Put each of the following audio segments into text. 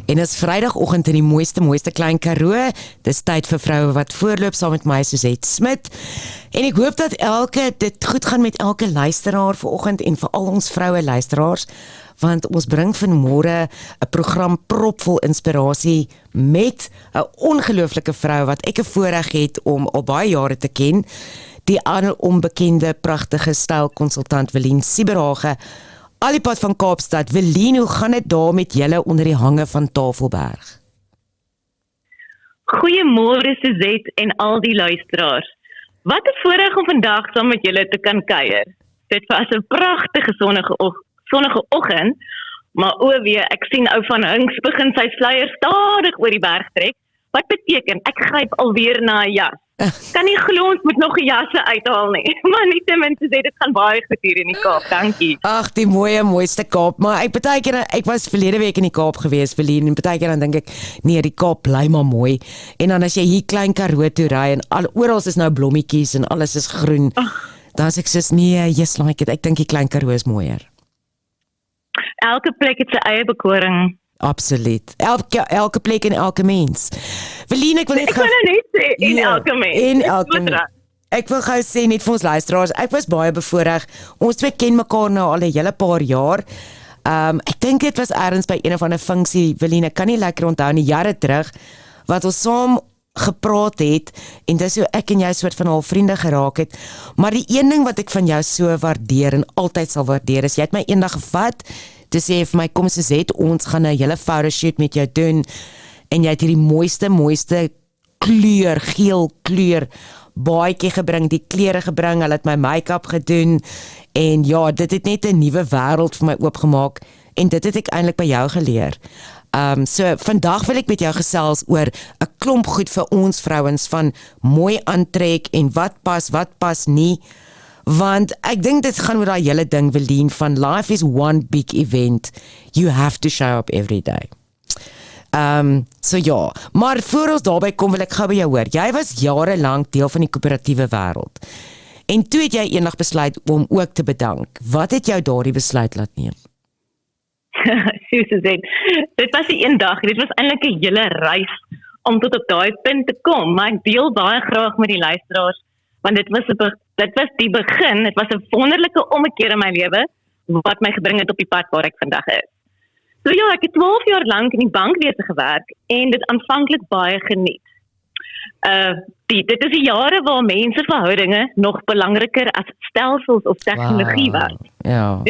En is Vrydagoggend in die mooiste Klein Karoo. Dis tyd vir vroue wat voorloop saam met my, Suzette Smit. En ek hoop dat dit goed gaan met elke luisteraar vanoggend en vir al ons vroue luisteraars, want ons bring vanmôre 'n program propvol inspirasie met 'n ongelooflike vrou wat ek 'n voorreg het om al baie jare te ken, die onbekende pragtige stylkonsultant Welien Sieberhage, al die pad van Kaapstad. Welien, hoe gaan dit daar met julle onder die hange van Tafelberg? Goeiemôre Suzette en al die luisteraars. Wat 'n voorreg om vandag saam met julle te kan kuier. Dit was 'n pragtige sonnige oggend, maar ek sien ou van Hinks begin sy sluier stadig oor die berg trek. Wat beteken, ek gryp alweer na 'n jas. Kan nie glo ons moet nog 'n jasse uithaal nie. Maar nietemin te sê, dit gaan baie goed hier in die Kaap. Dankie. Ag, die mooiste Kaap. Maar ek was verlede week in die Kaap gewees, Welien, en partykeer dan dink ek, nee, die Kaap bly maar mooi. En dan as jy hier Klein Karoo toe ry en oral is nou blommetjies en alles is groen, dan as ek soos, nee, just like it. Ek dink die Klein Karoo is mooier. Elke plek het sy eie bekoring. Absoluut. Elke plek en elke mens. Welien, ek wil net sê, en elke mens. En elke mens. Ek wil gou sê net vir ons luisteraars, ek was baie bevoorreg. Ons twee ken mekaar nou al 'n hele paar jaar. Ek dink dit was ergens by een of ander funksie, Welien, ek kan nie lekker onthou nie, jare terug, wat ons saam gepraat het, en dis hoe ek en jy soort van al vriende geraak het. Maar die een ding wat ek van jou so waardeer en altyd sal waardeer is, jy het my eendag gevat te sê vir my, kom Suzette, ons gaan 'n hele photoshoot met jou doen, en jy het hierdie mooiste geel kleur baadjie gebring, die klere gebring, hulle het my make-up gedoen, en ja, dit het net 'n nuwe wêreld vir my oopgemaak, en dit het ek eintlik by jou geleer. So vandag wil ek met jou gesels oor 'n klomp goed vir ons vrouens, van mooi aantrek en wat pas nie, want ek dink dit gaan oor daai hele ding, Welien, van life is one big event, you have to show up every day. So ja, maar voor ons daarby kom, wil ek gou by jou hoor, jy was jarelang deel van die koöperatiewe wêreld, en toe het jy eendag besluit om ook te bedank. Wat het jou daardie besluit laat neem? Dit was nie een dag, dit was eintlik 'n hele reis om tot op daai punt te kom, maar ek deel baie graag met die luisteraars, want dit was die begin, dit was 'n wonderlike ommekeer in my lewe, wat my gebring het op die pad waar ek vandag is. So ja, ek het 12 jaar lank in die bankwese gewerk, en dit aanvanklik baie geniet. Dit is die jare waar menseverhoudinge nog belangriker as stelsels of tegnologie was. Ja.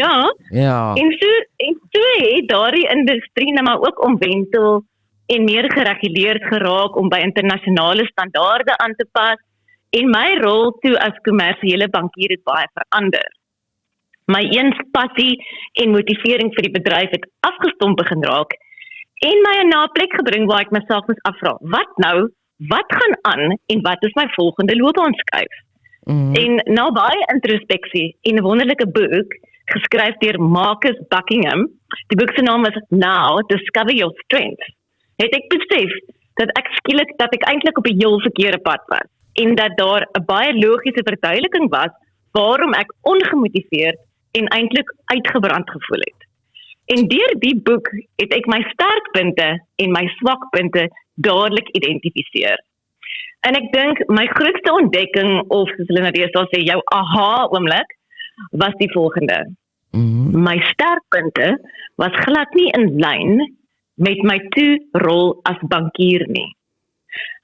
En so het daardie industrie nou maar ook omwentel en meer gereguleerd geraak om by internasionale standaarde aan te pas, en my rol toe as kommersiële bankier het baie verander. My eens passie en motivering vir die bedryf het afgestomp begin raak, en my na 'n plek gebring waar ek myself moes afvra, wat gaan aan en wat is my volgende loopbaanskuif? En na baie introspeksie en 'n wonderlike boek, geskryf deur Marcus Buckingham, die boek se naam is Now, Discover Your Strength, het ek besef dat ek eintlik op 'n heel verkeerde pad was, en dat daar 'n baie logiese verduideliking was waarom ek ongemotiveerd en eintlik uitgebrand gevoel het. En deur die boek het ek my sterkpunte en my swakpunte dadelik identifiseer. En ek dink my grootste ontdekking, of soos hulle nou deesdae sê, jou aha oomblik, was die volgende. My sterkpunte was glad nie in lyn met my rol as bankier nie.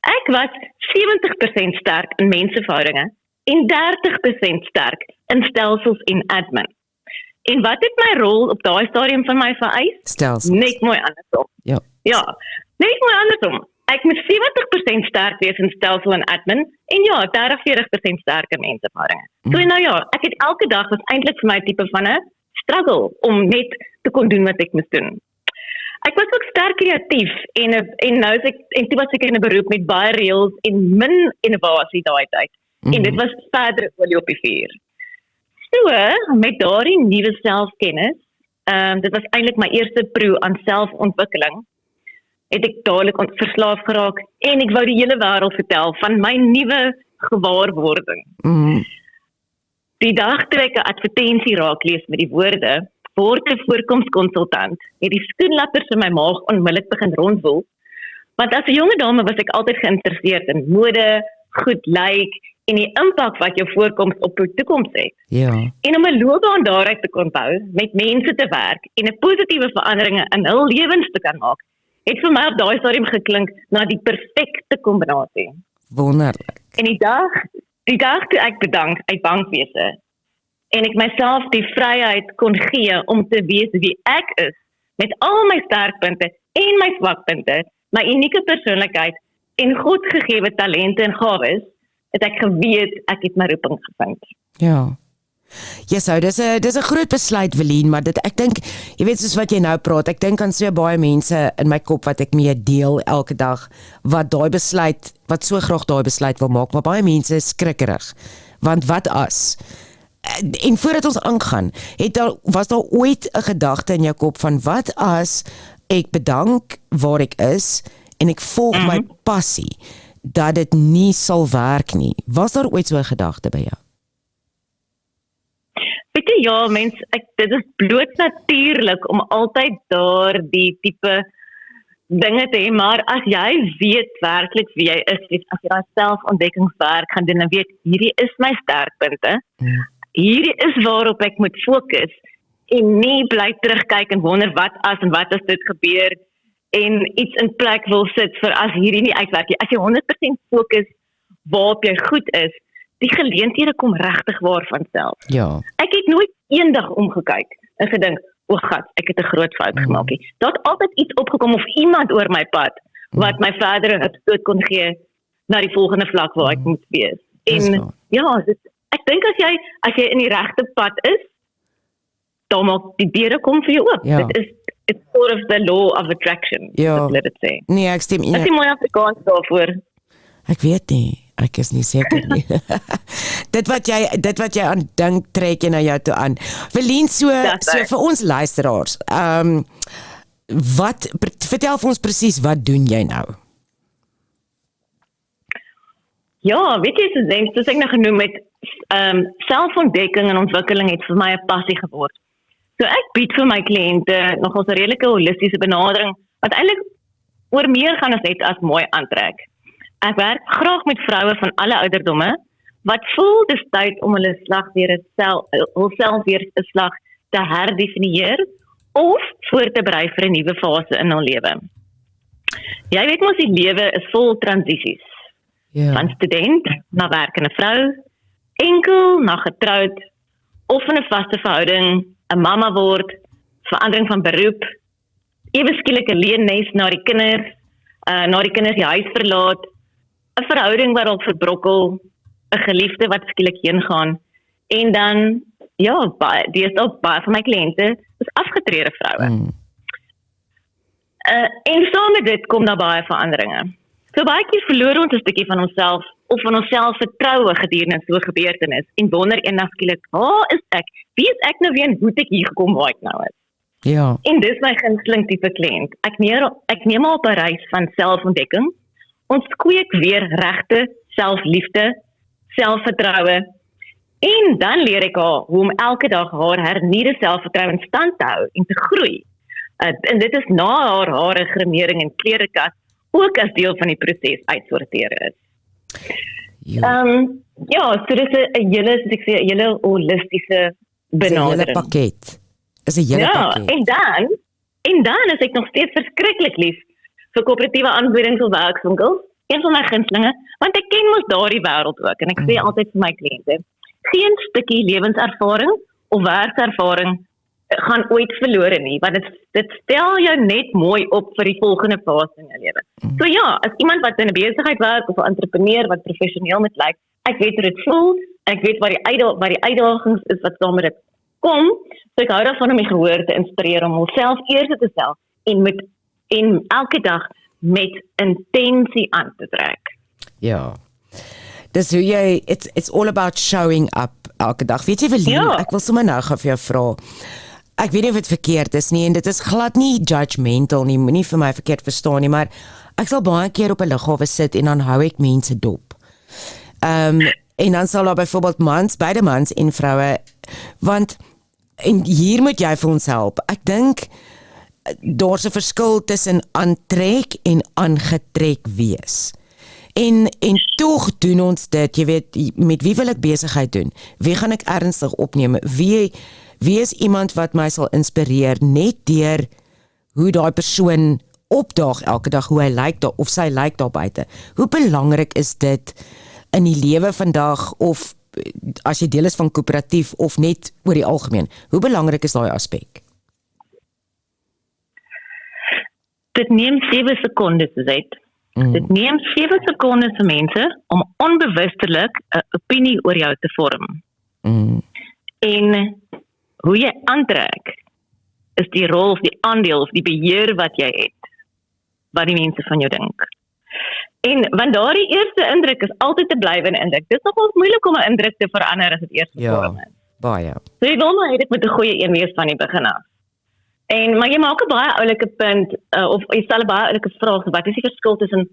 Ek was 70% sterk in menseverhoudinge en 30% sterk in stelsels en admin. En wat het my rol op daai stadium van my vereis? Stelsels. Net mooi andersom. Ja, net mooi andersom. Ek moet 70% sterk wees in stelsel en admin, en ja, 30-40% sterk in menseverhoudinge. So nou ja, ek het elke dag was eintlik vir my tipe van 'n struggle om net te kon doen wat ek moes doen. Ek was ook sterk kreatief, en toe was ek in 'n beroep met baie reëls en min innovasie daai tyd. En dit was verder olie op die vuur. So, met daardie nuwe selfkennis, dit was eintlik my eerste proe aan selfontwikkeling, het ek dadelik verslaaf geraak, en ek wou die hele wêreld vertel van my nuwe gewaarwording. Die dag toe ek 'n advertensie raak lees met die woorde, word 'n voorkomskonsultant, het die skoenlappers in my maag onmiddellik begin rondwoel. Want as 'n jonge dame was ek altyd geïnteresseerd in mode, goed lyk en die impak wat jou voorkoms op jou toekoms het. Ja. En om 'n loopbaan daaruit te kon bou, met mense te werk en 'n positiewe veranderinge in hul lewens te kan maak, het vir my op daai stadium geklink na die perfekte kombinasie. Wonderlik. En die dag toe ek bedank uit bankwese en ek myself die vryheid kon gee om te wees wie ek is, met al my sterkpunte en my swakpunte, my unieke persoonlikheid en God gegewe talente en gawes, het ek geweet ek het my roeping gevind. Ja. Yes, so dis 'n groot besluit, Welien, maar ek dink, jy weet soos wat jy nou praat, ek dink aan so baie mense in my kop wat ek mee deel elke dag, wat so graag daai besluit wil maak, maar baie mense is skrikkerig. Want wat as? En voordat ons aangaan, was daar ooit 'n gedagte in jou kop van wat as ek bedank waar ek is en ek volg my passie, dat dit nie sal werk nie? Was daar ooit so 'n gedagte by jou? Weet jy, ja, dit is bloot natuurlik om altyd daardie tipe dinge te hê, maar as jy weet werklik wie jy is, as jy daai selfontdekkingswerk gaan doen en weet, hierdie is my sterkpunte, hierdie is waarop ek moet fokus, en nie bly terugkyk en wonder wat as dit gebeur, en iets in plek wil sit vir as hierdie nie uitwerk nie. As jy 100% fokus waarop jy goed is, die geleenthede kom regtig waar van self. Ja. Ek het nooit eendag omgekyk en gedink, o God, ek het 'n groot fout gemaak nie. Daar het altyd iets opgekom of iemand oor my pad wat my verder 'n stoot kon gee na die volgende vlak waar ek moet wees. En ja, ek dink as jy in die regte pad is, dan maak die deure kom vir jou oop. Ja. It's sort of the law of attraction, let it say. Nee, ek stem. Dit is mooi Afrikaans daarvoor. Ek weet nie. Ek is nie seker nie. dit wat jy aan dink, trek jy na jou toe aan. Welien, so vir ons luisteraars, vertel vir ons presies, wat doen jy nou? Ja, weet jy, soos ek nou genoem het, selfontdekking en ontwikkeling het vir my 'n passie geword. So ek bied vir my kliënte nogals 'n redelike holistiese benadering, wat eintlik oor meer gaan as net as mooi aantrek. Ek werk graag met vroue van alle ouderdomme, wat voel dis tyd om hulself weer 'n slag te herdefinieer, of voor te berei vir 'n nuwe fase in hul lewe. Jy weet mos, die lewe is vol transisies. Van student na werkende vrou, enkel na getroud, of in 'n vaste verhouding, 'n mamma word, verandering van beroep, ewe skielik 'n leennes na die kinders die huis verlaat, 'n verhouding wat dalk verbrokkel, 'n geliefde wat skielik heen gaan, en dan, die is ook baie van my kliënte, is afgetrede vroue. En saam met dit kom daar baie veranderinge. So baie keer verloor ons 'n stukkie van onsself, of van ons selfvertroue gedurende so 'n gebeurtenis, en wonder eendag skielik, waar is ek? Wie is ek nou weer en hoe het ek hier gekom waar ek nou is? Ja. En dis my gunsteling tipe kliënt. Ek neem haar op 'n reis van selfontdekking. Ons kweek weer regte selfliefde, selfvertroue, en dan leer ek haar hoe om elke dag haar hernieude selfvertroue in stand te hou en te groei. En dit is na haar hare, grimering en klerekas ook as deel van die proses uitsorteer is. So dis 'n hele holistiese benadering. 'n hele pakket. Is 'n hele pakket. En dan is ek nog steeds verskriklik lief vir koöperatiewe aanbiedings of werkswinkels, een van my gunstelinge, want ek ken mos daardie wêreld ook, en ek sê altyd vir my kliënte, geen stukkie lewenservaring of werkservaring gaan ooit verlore nie, want dit stel jou net mooi op vir die volgende fase in jou lewe. So ja, as iemand wat in 'n besigheid werk of 'n entrepreneur wat professioneel moet lyk, ek weet hoe dit voel, ek weet wat die uitdagings is wat saam met dit kom, so ek hou daarvan om my gehoor te inspireer om myself eers te stel en elke dag met intensie aan te trek. Ja. Dis hoe jy, it's all about showing up elke dag. Weet jy, Welien, ek wil sommer nou gaan vir jou vra. Ek weet nie of dit verkeerd is nie, en dit is glad nie judgmental nie, moenie vir my verkeerd verstaan nie, maar ek sal baie keer op 'n lughawe sit en dan hou ek mense dop. En dan sal daar byvoorbeeld beide mans en vroue, want En hier moet jy vir ons help. Ek dink daar's 'n verskil tussen aantrek en aangetrek wees. En tog doen ons dit, jy weet, met wie wil ek besigheid doen? Wie gaan ek ernstig opneem? Wie is iemand wat my sal inspireer net deur hoe daai persoon opdaag elke dag, hoe hy lyk daar of sy lyk daar buite. Hoe belangrik is dit in die lewe vandag of as jy deel is van koöperatief of net oor die algemeen? Hoe belangrik is daai aspek? Dit neem 7 sekondes uit. Dit neem 7 sekondes vir mense om onbewustelik 'n opinie oor jou te vorm. En hoe jy aantrek is die rol of die aandeel of die beheer wat jy het, wat die mense van jou dink. En want daardie eerste indruk is altyd 'n blywende indruk. Dit is nogal moeilik om 'n indruk te verander as dit eers gevorm is. Baie. So jy wil maar hê dit moet 'n goeie een wees van die begin af. Maar jy maak 'n baie oulike punt, of jy stel 'n baie oulike vraag, wat is die verskil tussen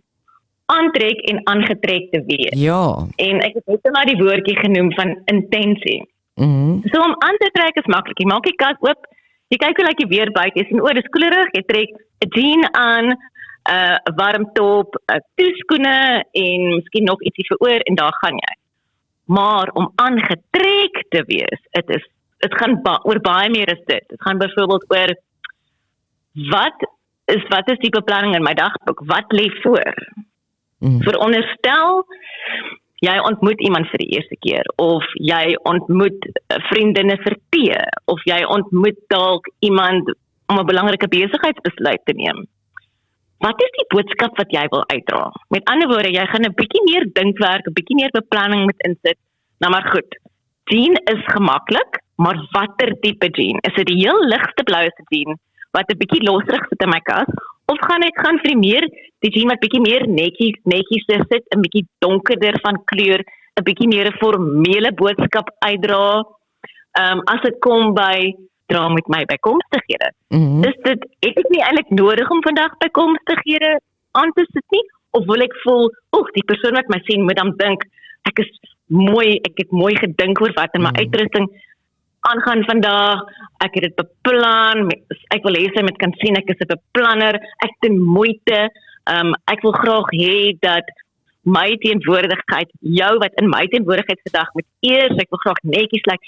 aantrek en aangetrek te wees? Ja. En ek het net maar die woordjie genoem van intensie. So om aan te trek is maklik. Jy maak die kas oop, jy kyk hoe lyk die weer buite, jy sien dis koelerig, jy trek 'n jean aan, 'n warm top, 'n toeskoene en miskien nog ietsie vir oor en daar gaan jy. Maar om aangetrek te wees, dit gaan oor baie meer as dit. Dit gaan byvoorbeeld oor wat is die beplanning in my dagboek? Wat lê voor? Veronderstel jy ontmoet iemand vir die eerste keer of jy ontmoet vriendinne vir tee of jy ontmoet dalk iemand om 'n belangrike besigheidsbesluit te neem. Wat is die boodskap wat jy wil uitdra? Met ander woorde, jy gaan 'n bietjie meer dinkwerk, 'n bietjie meer beplanning moet insit. Nou maar goed. Jean is gemaklik, maar watter tipe jean? Is dit die heel ligste blouste jean wat 'n bietjie losrig sit in my kas of gaan ek gaan vir die jean wat bietjie meer netjies sit, 'n bietjie donkerder van kleur, 'n bietjie meer 'n formele boodskap uitdra. As dit kom by dra met my bykomstighede. Is dit het ek nie eintlik nodig om vandag bykomstighede aan te sit nie of wil ek voel, die persoon wat my sien moet dan dink ek is mooi, ek het mooi gedink oor wat in my uitrusting aangaan vandag, ek het dit beplan, ek wil hê sy moet kan sien ek is 'n beplanner, ek doen moeite, ek wil graag hê dat my teenwoordigheid, jou wat in my teenwoordigheid vandag moet eers, ek wil graag netjies lyk,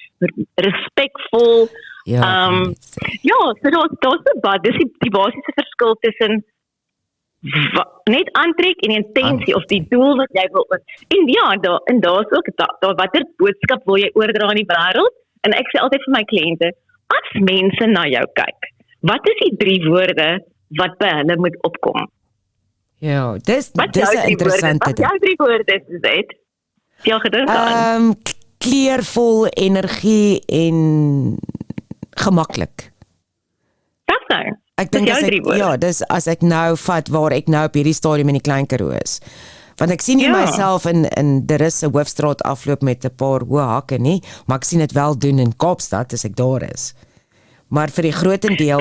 respekvol. So daar's dis die basiese verskil tussen net aantrek en intensie of die doel wat jy wil. En daar's ook watter boodskap wil jy oordra in die wêreld? En ek sê altyd vir my kliënte, as mense na jou kyk, wat is die 3 woorde wat by hulle moet opkom? Ja, dis 'n interessante ding. Wat jou 3 woorde is dit? Jy gedink aan? Kleurvol, energie en gemaklik. Dis nou. Ek dink dis as ek nou vat waar ek nou op hierdie stadium in die Klein Karoo is. Want ek sien nie myself in daar is 'n hoofstraat afloop met 'n paar hoë hakke nie, maar ek sien dit wel doen in Kaapstad as ek daar is. Maar vir die grootendeel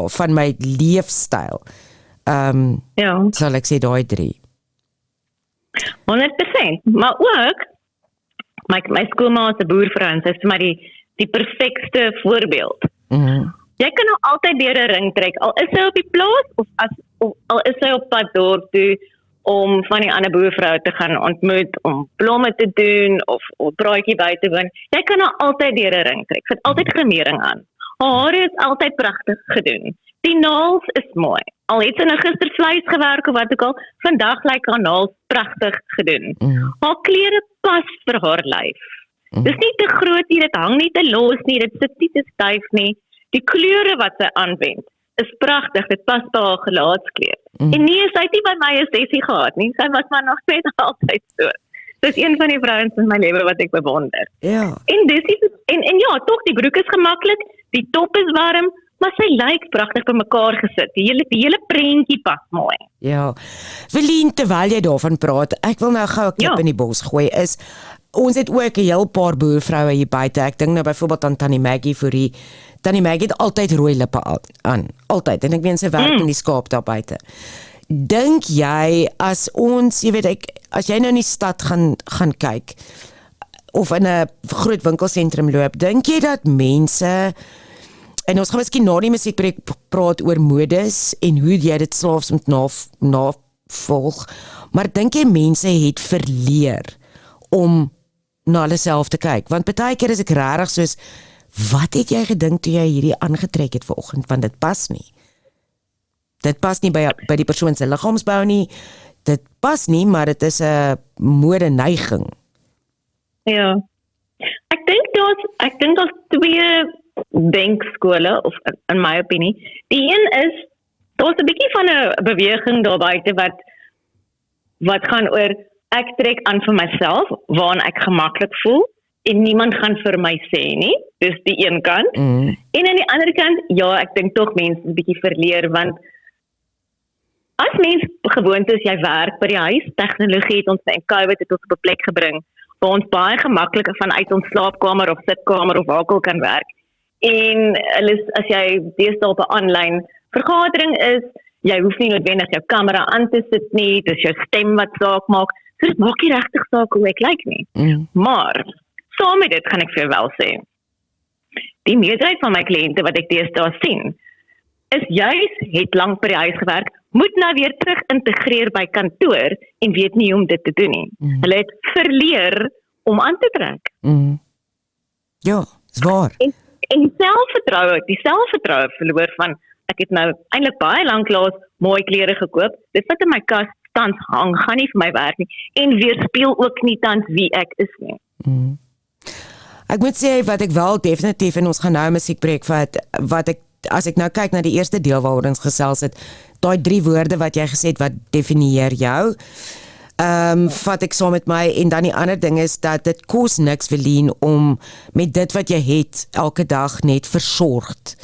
van my leefstyl sal ek sê daai 3. 100%. Maar ook my skoolma is 'n boervrou en sy is vir my die perfekste voorbeeld. Jy kan nou altyd deur 'n ring trek, al is sy op die plaas of al is sy op pad dorp toe om van die ander boervrou te gaan ontmoet, om blomme te doen of braaitjie by te woon. Jy kan nou altyd deur 'n ring trek. Sy het altyd grimering aan. Haar hare is altyd pragtig gedoen. Die naels is mooi. Al het sy nou gister vleis gewerk of wat ook al, vandag lyk haar naels pragtig gedoen. Haar klere pas vir haar lyf. Dis nie te groot nie, dit hang nie te los nie, dit sit nie te styf nie. Die kleure wat sy aanwend is pragtig, dit pas by haar gelaatskleur. En nee, sy het nie by my 'n sessie gehad nie, sy was maar nog steeds altyd so. Dis een van die vrouens in my lewe wat ek bewonder. En tog die broek is gemaklik, die top is warm, maar sy lyk pragtig by mekaar gesit. Die hele prentjie pas mooi. Ja. Wilien, terwyl jy daarvan praat, ek wil nou gou 'n klip in die bos gooi is ons het ook 'n heel paar boervroue hier buite. Ek dink nou byvoorbeeld aan Tannie Maggie Fourie. Tannie Maggie het altyd rooi lippe aan. Altyd. En ek weet sy werk in die Kaap daar buite. Dink jy as ons, jy weet as jy nou in die stad gaan kyk, of in 'n groot winkelsentrum loop, dink jy dat mense, en ons gaan miskien na die musiekbreek praat oor modes en hoe jy dit slaafs moet navolg, maar dink jy mense het verleer om na hulle self te kyk? Want baie keer is ek regtig soos, wat het jy gedink toe jy hierdie aangetrek het vanoggend, want dit pas nie. Dit pas nie by die persoon se liggaamsbou nie, dit pas nie, maar dit is 'n modeneiging. Ja. Ek dink daar's twee denkskole, of in my opinie. Die een is, daar's 'n bietjie van 'n beweging daar buite wat gaan oor, ek trek aan vir myself, waarin ek gemaklik voel, en niemand gaan vir my sê nie. Dis die een kant. En aan die ander kant, ja, ek dink tog mense 'n bietjie verleer, want as mens gewoond is, jy werk by die huis, tegnologie het ons en COVID het ons op 'n plek gebring, waar ons baie gemaklik vanuit ons slaapkamer of sitkamer of waar ook al kan werk. En as jy deesdae op 'n aanlyn vergadering is, jy hoef nie noodwendig jou kamera aan te sit nie, dis jou stem wat saak maak, so dit maak nie regtig saak hoe ek lyk nie. Maar, saam met dit gaan ek vir jou wel sê, die meerderheid van my kliënte wat ek deesdae sien, is juis het lank by die huis gewerk, moet nou weer terug integreer by kantoor en weet nie hoe om dit te doen nie. Hulle het verleer om aan te trek. Ja, is waar. En die selfvertroue verloor van, ek het nou eintlik baie lanklaas mooi klere gekoop, dit wat in my kas tans hang, gaan nie vir my werk nie, en weerspieël ook nie tans wie ek is nie. Ek moet sê, wat ek wel definitief, en ons gaan nou 'n musiekbreek vat, as ek nou kyk na die eerste deel waaroor ons gesels het, daai 3 woorde wat jy gesê het, wat definieer jou, vat ek saam met my, en dan die ander ding is, dat dit kos niks, Velien, om met dit wat jy het, elke dag net versorgd,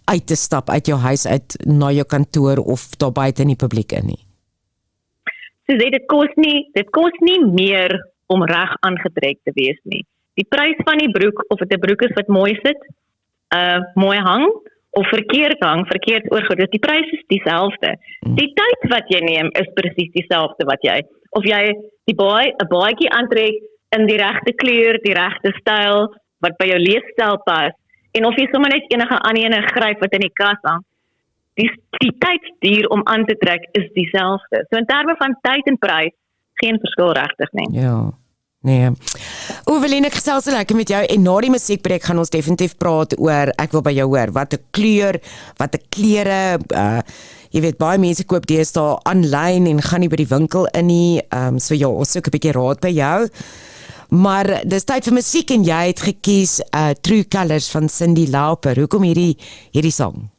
uit te stap, uit jou huis uit, na jou kantoor, of daar buite in die publiek in nie. So dit kos nie meer om reg aangetrek te wees nie. Die prys van die broek, of dit 'n broek is wat mooi sit, mooi hang, of verkeerd oorgoed, dus die prys is dieselfde. Die tyd wat jy neem is presies dieselfde wat jy, of jy 'n baadjie aantrek in die regte kleur, die regte styl, wat by jou leefstyl pas, en of jy sommer net enige ander gryp wat in die kas hang, die tydsduur om aan te trek is dieselfde. So in terme van tyd en prys, geen verskil regtig nie. Ja. Nee. Velien, ek gesels so lekker met jou, en na die musiekbreek gaan ons definitief praat oor, ek wil by jou hoor, wat 'n kleur, wat 'n klere, jy weet, baie mense koop deesdae aanlyn en gaan nie by die winkel in nie, so ja, ons soek 'n bietjie raad by jou. Maar dis tyd vir musiek, en jy het gekies True Colours van Cyndi Lauper. Hoekom hierdie sang?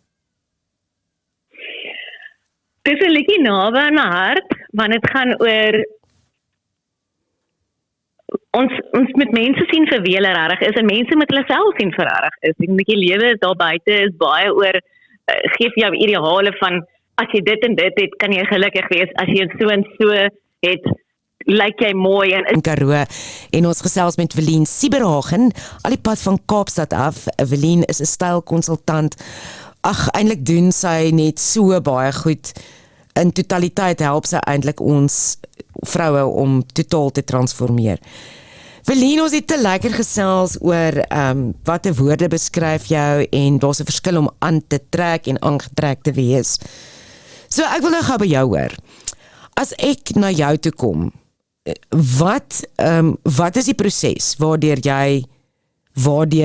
Dis 'n liedjie naby aan my hart, want dit gaan oor ons met mense sien vir wie hulle regtig is, en mense met hulle self sien vir regtig is. En die lewe daar buite is baie oor, gee vir jou ideale van, as jy dit en dit het, kan jy gelukkig wees, as jy so en so het, lyk jy mooi. En Karoo, en ons gesels met Velien Sieberhagen, al die pad van Kaapstad af. Velien is 'n stylkonsultant. Eintlik doen sy net so baie goed. In totaliteit help sy eintlik ons vroue om totaal te transformeer. Velien, ons het te lekker gesels oor wat 'n woorde beskryf jou, en daar's 'n verskil om aan te trek en aangetrek te wees. So ek wil nou gou by jou hoor. As ek na jou toe kom, wat is die proses waardeur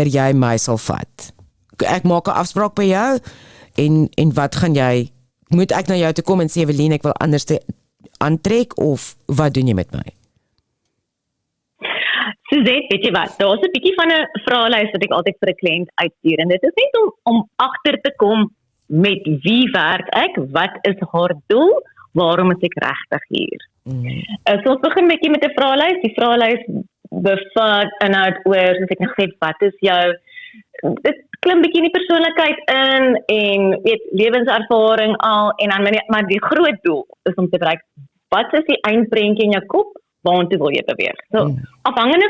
jy my sal vat? Ek maak 'n afspraak by jou, en wat gaan jy, moet ek na jou toe kom en sê, Velien, ek wil anders aantrek, of wat doen jy met my? Suzette, weet jy wat, daar is 'n bietjie van 'n vraelys wat ek altyd vir 'n kliënt uitstuur, en dit is net om agter te kom met wie werk ek, wat is haar doel, waarom is ek regtig hier? So ons begin met 'n vraelys. Die vraelys bevat inhoud oor, soos ek nou gesê, wat is jou, dit klim bietjie in die persoonlikheid in, en weet, lewenservaring al, en dan maar die groot doel is om te bereik, wat is die eindprentjie in jou kop, waartoe wil jy beweeg? So, afhangende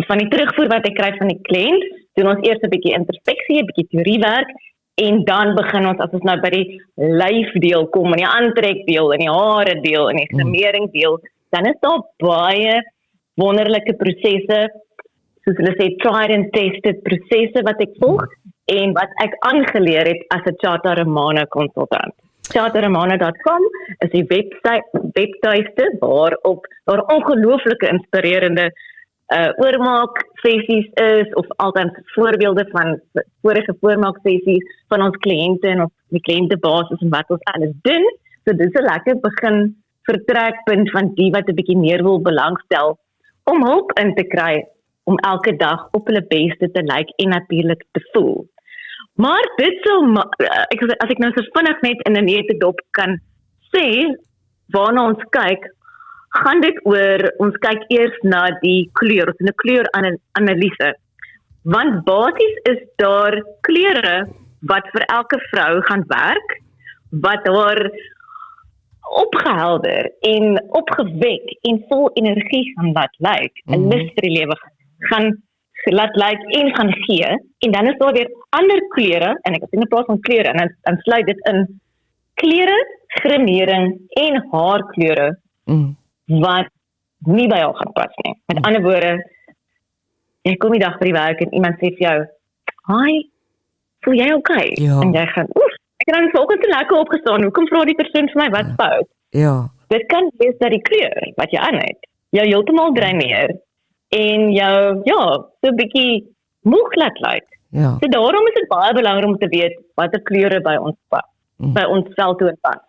van die terugvoer wat ek kry van die kliënt, doen ons eers 'n bietjie introspeksie, 'n bietjie teoriewerk, en dan begin ons, as ons nou by die lyfdeel kom, en die aantrekdeel, en die hare deel, en die grimering deel, dan is daar baie wonderlike prosesse soos hulle sê, tried and tested prosesse wat ek volg en wat ek aangeleer het as 'n Chata Romana konsultant. ChataRomana.com is die webtuiste waar ongelooflike inspirerende oormaak sessies is of altyd voorbeelde van vorige voormaak sessies van ons kliënte en op die kliëntebasis en wat ons alles doen. So dis 'n lekker begin vertrekpunt van die wat 'n bietjie meer wil belangstel om hulp in te kry om elke dag op hulle beste te lyk en natuurlik te voel. Maar dit sou as ek nou so vinnig net in 'n neutedop kan sê waarna ons kyk, gaan dit oor ons kyk eers na die kleur, ons 'n kleuranalise. Want basies is daar kleure wat vir elke vrou gaan werk, wat haar opgehelder en opgewek en vol energie gaan laat lyk, 'n lus vir die lewe gaan laat lyk en gaan gee, en dan is daar weer ander kleure, en ek het in plaas van kleure, en dan sluit dit in kleure, grimering en haarkleure, wat nie by jou gaan pas nie. Met ander woorde, jy kom die dag by die werk en iemand sê vir jou, hi, voel jy okay? Ja. En jy gaan, ek het dan vanoggend te lekker opgestaan, hoekom vra die persoon vir my, wat fout? Ja. Dit kan wees dat die kleur wat jy aan het, jou heeltemal dreineer, en jou, so 'n bietjie moeg laat lyk. Ja. So daarom is dit baie belangrik om te weet watter kleure by ons pas, by ons veltoon pas.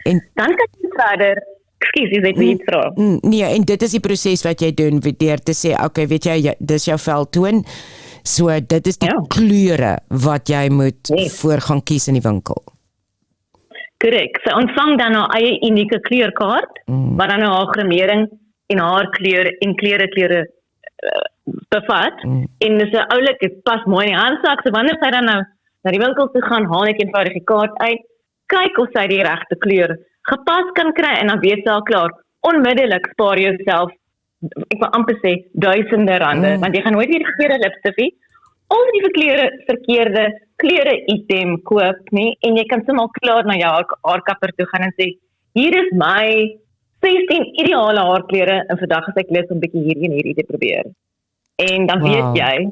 En Dan kan jy verder, ekskuus, jy weet vra. Nee, en dit is die proses wat jy doen deur te sê, okay, weet jy, dis jou veltoon. So dit is die kleure wat jy moet voor gaan kies in die winkel. Korrek. Sy ontvang dan haar eie unieke kleurkaart, wat dan haar grimering en haar kleur en kleure bevat. En dis 'n oulik, dit pas mooi in die handsak. So wanneer sy dan nou na die winkel toe gaan, haal ek eenvoudig die kaart uit, kyk of sy die regte kleur gepas kan kry en dan weet sy al klaar. Onmiddellik spaar jy jouself, ek wil amper sê, duisende rande, want jy gaan nooit weer die verkeerde lipstifie of die verkeerde kleure item koop nie, en jy kan sommer klaar na jou haarkapper toe gaan en sê, hier is my 16 ideale haarkleure en vandag is ek lus om 'n bietjie hierdie en hierdie te probeer. En dan weet jy,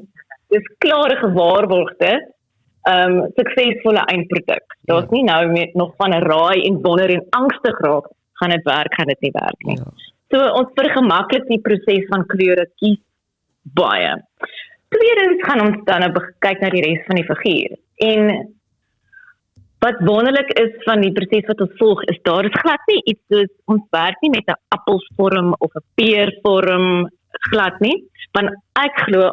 dis klare gewaarborgde suksesvolle eindproduk. Daar's nie nou nog van 'n raai en wonder en angstig raak, gaan dit werk, gaan dit nie werk nie. So ons vergemaklik die proses van kleure kies baie. Tweedens gaan ons dan kyk na die res van die figuur. En wat wonderlik is van die proses wat ons volg, is daar is glad nie iets soos, ons werk nie met 'n appelsvorm of 'n peervorm, glad nie, want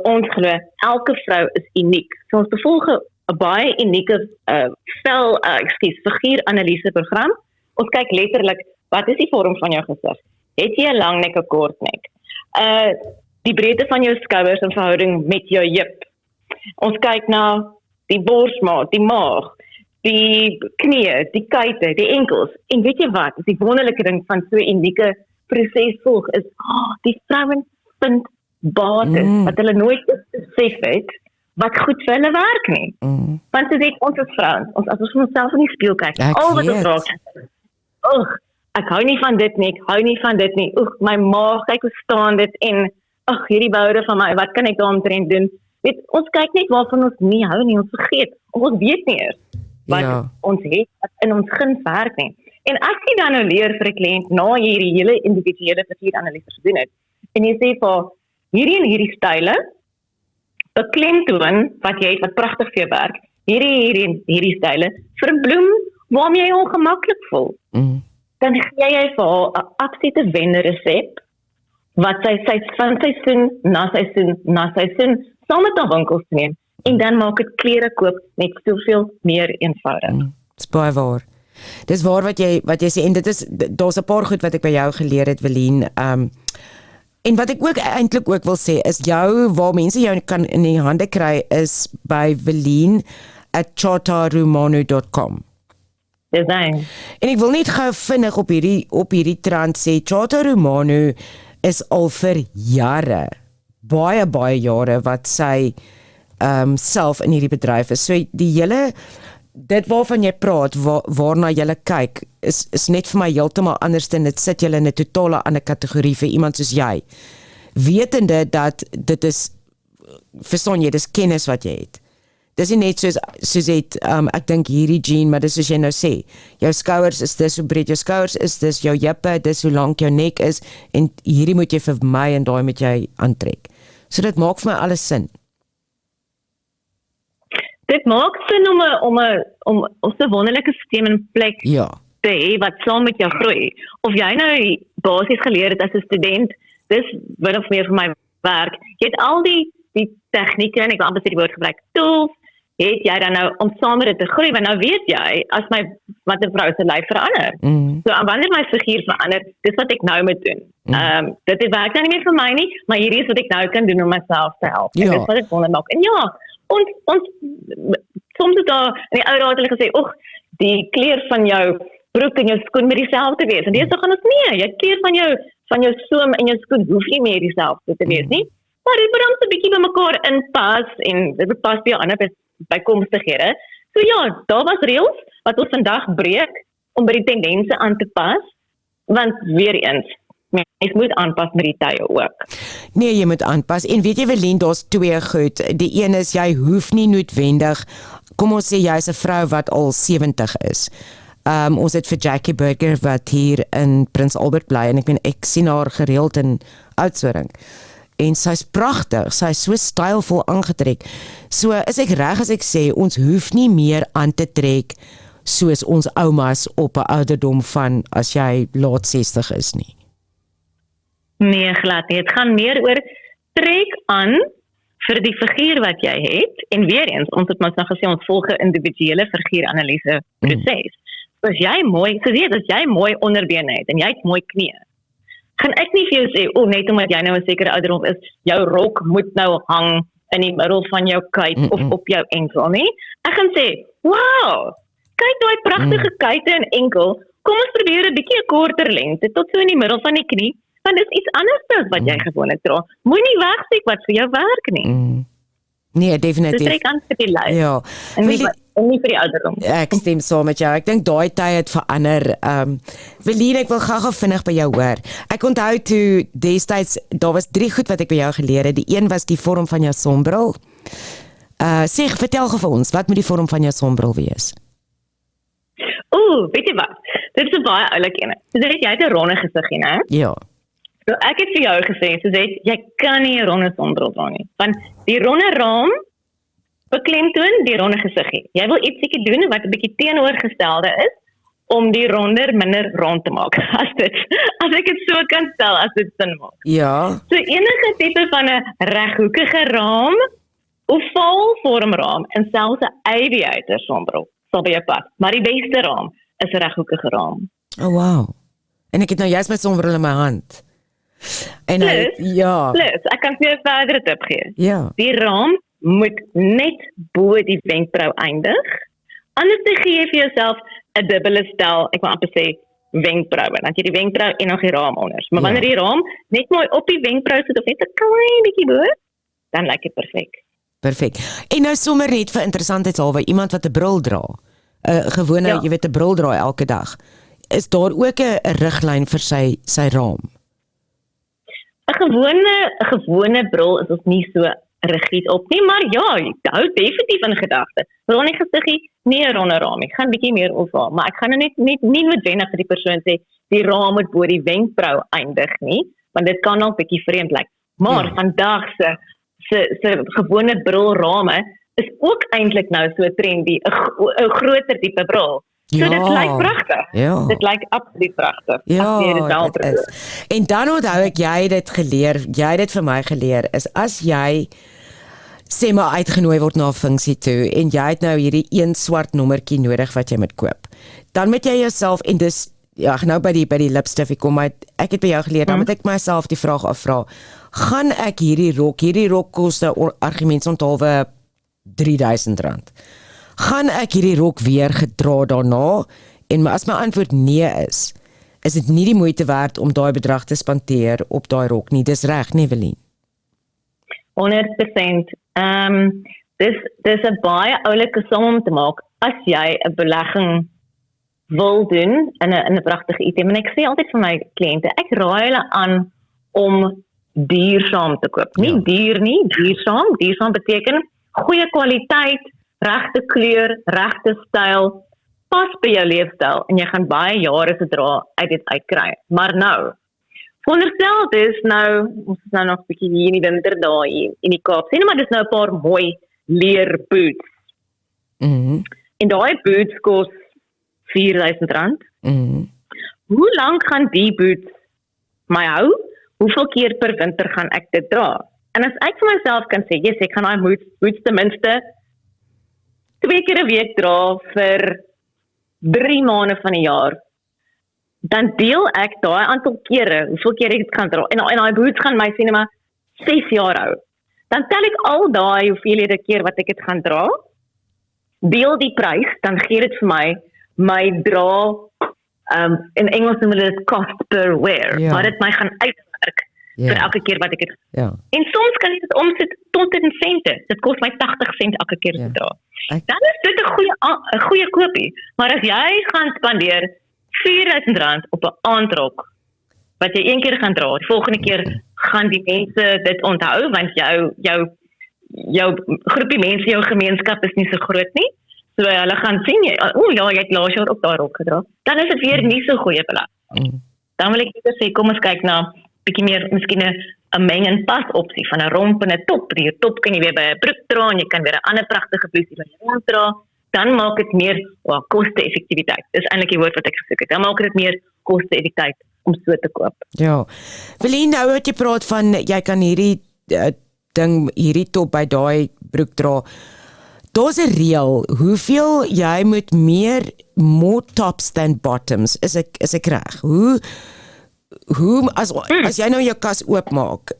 ons glo, elke vrou is uniek. So ons bevolg 'n baie unieke figuuranalise program. Ons kyk letterlik, wat is die vorm van jou gesig? Het jy 'n lang nek of kort nek? Die breedte van jou skouers in verhouding met jou heup. Ons kyk na die borsmaat, die maag, die knieë, die kuite, die enkels. En weet jy wat? Dis die wonderlike ding van so 'n unieke proses volg is, die vrouens vind bates wat hulle nooit besef het, wat goed vir hulle werk nie. Want soos ons as vrouens, as ons onsself in die spieël kyk, al wat ons raak, ek hou nie van dit nie, ek hou nie van dit nie, my maag, kyk hoe staan dit, en hierdie boude van my, wat kan ek daaromtrent doen? Weet, ons kyk net waarvan ons nie hou nie, ons vergeet, of ons weet nie eers wat ons het, wat in ons guns werk nie. En as jy dan nou leer vir 'n kliënt, na hierdie hele individuele figuuranalise gedoen het, en jy sê vir hierdie en hierdie style, beklemtoon wat jy het, wat pragtig vir jou werk, hierdie style, verbloem waarmee jy ongemaklik voel. Dan gee jy vir haar 'n absolute wenresep, wat sy van seisoen na seisoen saam met haar winkels neem, en dan maak dit klere koop net soveel meer eenvoudig. Dis baie waar. Dis waar wat jy sê, en daar's 'n paar goed wat ek by jou geleer het, Welien. En wat ek ook eintlik ook wil sê, is waar mense jou kan in die hande kry, is by Welien@chataromana.com. Design. En ek wil net gou vinnig op hierdie trant sê, Chata Romana is al vir jare, baie jare wat sy self in hierdie bedryf is. So dit waarvan jy praat, waarna jy kyk, is net vir my heeltemal anders, en dit sit jy in 'n totale ander kategorie vir iemand soos jy. wetende dat dit is, verstaan jy, dis kennis wat jy het. Dis nie net soos het, ek dink hierdie jean, maar dis soos jy nou sê, jou skouers is dis, hoe breed jou skouers is, dis jou jippe, dis hoe lank jou nek is, en hierdie moet jy vir my en daai moet jy aantrek. So dit maak vir my alles sin. Dit maak sin om 'n wonderlike stelsel in plek Ja. te hê wat saam met jou groei. Of jy nou basies geleer het as 'n student, dis min of meer vir my werk. Jy het al die tegnieke, en ek wil amper sê die woord gebruik, tools, het jy dan nou om saam met dit te groei, want nou weet jy, as wat 'n vrou se lyf verander. So, wanneer my figuur verander, dis wat ek nou moet doen. Dit werk nou nie meer vir my nie, maar hierdie is wat ek nou kan doen om myself te help. En dis wat ek wonder maak. En ja, ons soms het daar, in die ou dae het hulle gesê, die kleur van jou broek en jou skoen moet dieselfde wees. En deesdae gaan ons nie, jou kleur van jou soem en jou skoen hoef nie meer dieselfde te wees nie. Maar dit moet dan so 'n bietjie by mekaar inpas en dit pas by ander bykomstighede. So ja, daar was reëls wat ons vandag breek om by die tendense aan te pas, want weer eens, mens moet aanpas met die tye ook. Nee, jy moet aanpas. En weet jy, Welien, daar's twee goed. Die een is, jy hoef nie noodwendig, kom ons sê, jy is 'n vrou wat al 70 is. Ons het vir Jackie Burger wat hier in Prins Albert bly, en ek sien haar gereeld in Oudtshoorn. En sy's pragtig, sy's so stylvol aangetrek. So is ek reg as ek sê, ons hoef nie meer aan te trek soos ons oumas op 'n ouderdom van as jy laat 60 is nie. Nee, glad nie. Het gaan meer oor trek aan vir die figuur wat jy het, en weer eens, ons het mos nou gesê, ons volg 'n individuele figuuranalise proses. So as jy mooi onderbene het, en jy het mooi knie, gaan ek nie vir jou sê, net omdat jy nou 'n sekere ouderdom is, jou rok moet nou hang in die middel van jou kuit of op jou enkel nie. Ek gaan sê, wow, kyk daai pragtige kuite en enkel, kom ons probeer 'n bietjie 'n korter lengte, tot so in die middel van die knie, want dis iets anders as wat jy gewoonlik dra. Moenie wegsteek wat vir jou werk nie. Nee, definitief. Dis trek aan vir die lyf. Ja. En nie vir die ouderdom. Ek stem saam met jou. Ek dink daai tyd het verander. Welien, ek wil gou vinnig by jou hoor. Ek onthou toe destyds, daar was 3 goed wat ek by jou geleer het. Die een was die vorm van jou sonbril. Vertel gou vir ons, wat moet die vorm van jou sonbril wees? Weet jy wat? Dit is 'n baie oulike een. So jy het 'n ronde gesiggie, né? Ja. So ek het vir jou gesê, jy kan nie 'n ronde sonbril dra nie, want die ronde raam beklemtoon die ronde gesiggie. Jy wil ietsiekie doen wat 'n bietjie teenoorgestelde is om die ronder minder rond te maak. As ek dit so kan stel, as dit sin maak. Ja. So enige tipe van 'n reghoekige raam, ovaalvormraam en selfs 'n aviator sonbril sal by jou pas. Maar die beste raam is 'n reghoekige raam. Oh wow. En ek het nou juist my sonbril in my hand. En plus, ek kan vir jou 'n verdere tip gee. Ja. Die raam moet net bo die wenkbrau eindig. Anders gee jy vir jouself 'n dubbele stel, ek wil amper sê wenkbraue, dan jy die wenkbrau en nog die raam onder. Maar wanneer die raam net mooi op die wenkbrau sit of net 'n klein bietjie bo, dan lyk dit perfek. En nou sommer net vir interessantheidshalwe, iemand wat 'n bril dra. Gewone, jy weet, 'n bril dra elke dag. Is daar ook 'n riglyn vir sy raam? 'n gewone bril is ons nie so rigied op nie, maar ja, jy hou definitief in gedagte. Ronde gesiggie, nie 'n ronde raam nie, gaan bietjie meer ovaal, maar ek gaan nou nie noodwendig vir die persoon sê die raam moet bo die wenkbrau eindig nie, want dit kan al bietjie vreemd lyk. Maar vandag se gewone brilrame is ook eintlik nou so trendy, 'n groter tipe bril. So dit lyk pragtig. Ja. Dit lyk absoluut pragtig. Ja, dit is. En dan onthou ek, jy het dit geleer, jy het dit vir my geleer, is as jy sê maar uitgenooi word na 'n funksie toe en jy het nou hierdie een swart nommertjie nodig wat jy moet koop. Dan moet jy jouself, en dis nou by die lipstift kom, maar ek het by jou geleer, dan moet ek myself die vraag afvra, gaan ek hierdie rok kos 'n argumentsonthaalwe R3000. Gaan ek hierdie rok weer gedra daarna? En as my antwoord nee is dit nie die moeite werd om daai bedrag te spandeer op daai rok nie. Dis reg, nie Welien? 100%. Dis 'n baie oulike som om te maak as jy 'n belegging wil doen in 'n pragtige item. En ek sê altyd vir my kliënte, ek raai hulle aan om duursaam te koop. Nie duur nie, duursaam. Duursaam beteken goeie kwaliteit, regte kleur, regte styl, pas by jou leefstyl en jy gaan baie jare se dra uit dit uitkry. Maar nou, veronderstel dis nou, ons is nou nog 'n bietjie hier in die winterdae hier in die Kaap. Sê net maar dis nou 'n paar mooi leer boots. En daai boots kos R4,000. Hoe lank gaan die boots my hou? Hoeveel keer per winter gaan ek dit dra? En as ek vir myself kan sê, yes, ek gaan daai boots ten minste 2 keer 'n week dra vir 3 maande van die jaar, dan deel ek daai aantal kere, hoeveel keer ek dit gaan dra, en daai boots gaan my sê net maar 6 jaar hou. Dan tel ek al daai hoeveelhede keer wat ek dit gaan dra, deel die prys, dan gee dit vir my dra, in Engels noem hulle dit cost per wear, maar dit my gaan uitwerk vir elke keer wat ek het. En soms kan ek dit omsit tot in sente. Dit kos my 80 sent elke keer te dra. Dan is dit 'n goeie koopie. Maar as jy gaan spandeer R4,000 op 'n aandrok wat jy een keer gaan dra, die volgende keer gaan die mense dit onthou want jou groepie mense, jou gemeenskap is nie so groot nie. So hulle gaan sien jy het laas jaar ook daai rok gedra. Dan is dit weer nie so goeie belang. Dan wil ek net sê kom ons kyk na bietjie meer miskien 'n meng en pas opsie van 'n romp en 'n top. Die top kan jy weer by 'n broek dra en jy kan weer 'n ander pragtige blousie by jou rond dra. Dan maak dit meer koste-effektiwiteit. Dis eintlik die woord wat ek gesoek het. Dan maak dit meer koste-effektiwiteit om so te koop. Ja. Wilien, nou wat jy praat van jy kan hierdie top by daai broek dra. Daar's 'n reël, hoeveel jy moet more tops than bottoms, is ek reg? Hoe as jy nou jou kas oopmaak,